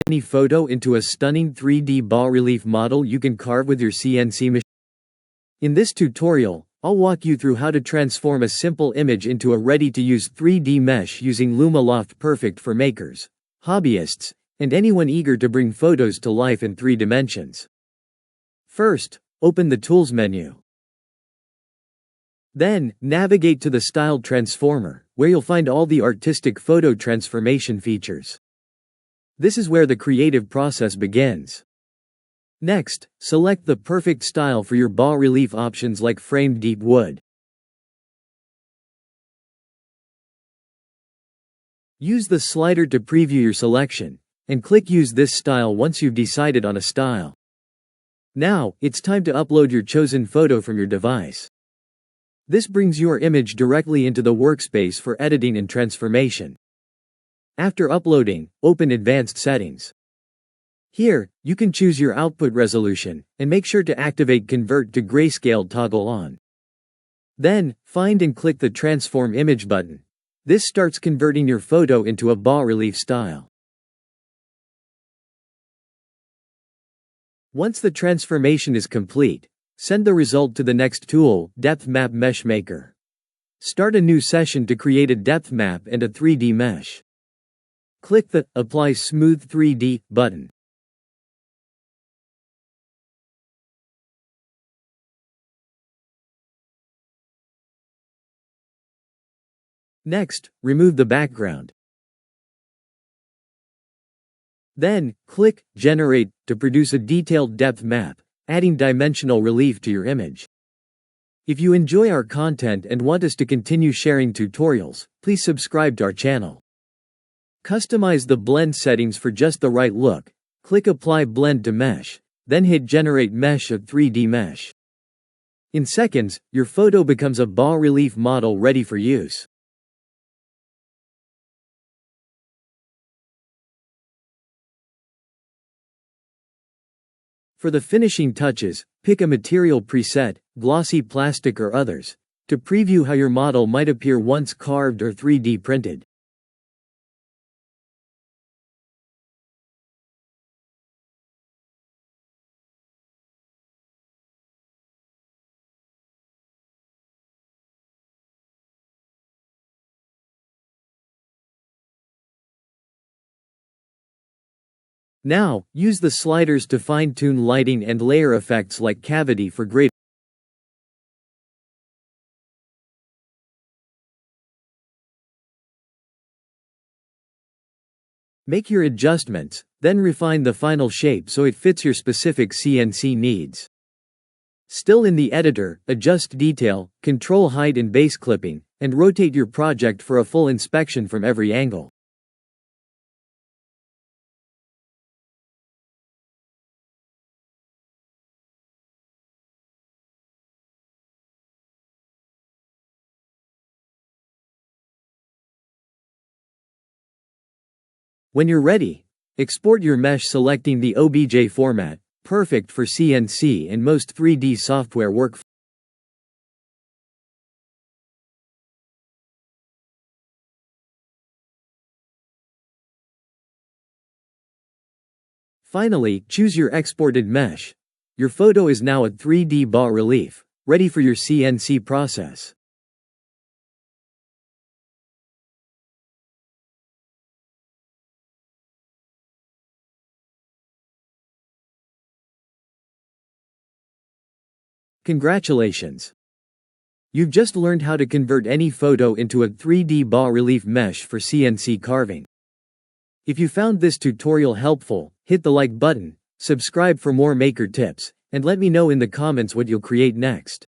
any photo into a stunning 3D bas-relief model you can carve with your CNC machine. In this tutorial, I'll walk you through how to transform a simple image into a ready-to-use 3D mesh using Luma-Loft, perfect for makers, hobbyists, and anyone eager to bring photos to life in 3 dimensions. First, open the Tools menu. Then, navigate to the Style Transformer, where you'll find all the artistic photo transformation features. This is where the creative process begins. Next, select the perfect style for your bas-relief options like framed deep wood. Use the slider to preview your selection, and click Use this style once you've decided on a style. Now, it's time to upload your chosen photo from your device. This brings your image directly into the workspace for editing and transformation. After uploading, open Advanced Settings. Here, you can choose your output resolution, and make sure to activate Convert to Grayscale toggle on. Then, find and click the Transform Image button. This starts converting your photo into a bas-relief style. Once the transformation is complete, send the result to the next tool, Depth Map Mesh Maker. Start a new session to create a depth map and a 3D mesh. Click the Apply Smooth 3D button. Next, remove the background. Then, click Generate to produce a detailed depth map, adding dimensional relief to your image. If you enjoy our content and want us to continue sharing tutorials, please subscribe to our channel. Customize the blend settings for just the right look. Click Apply Blend to Mesh, then hit Generate Mesh of 3D Mesh. In seconds, your photo becomes a bas-relief model ready for use. For the finishing touches, pick a material preset, glossy plastic or others, to preview how your model might appear once carved or 3D printed. Now, use the sliders to fine-tune lighting and layer effects like cavity for greater. Make your adjustments, then refine the final shape so it fits your specific CNC needs. Still in the editor, adjust detail, control height and base clipping, and rotate your project for a full inspection from every angle. When you're ready, export your mesh selecting the OBJ format, perfect for CNC and most 3D software workflows. Finally, choose your exported mesh. Your photo is now a 3D bas-relief, ready for your CNC process. Congratulations! You've just learned how to convert any photo into a 3D bas-relief mesh for CNC carving. If you found this tutorial helpful, hit the like button, subscribe for more maker tips, and let me know in the comments what you'll create next.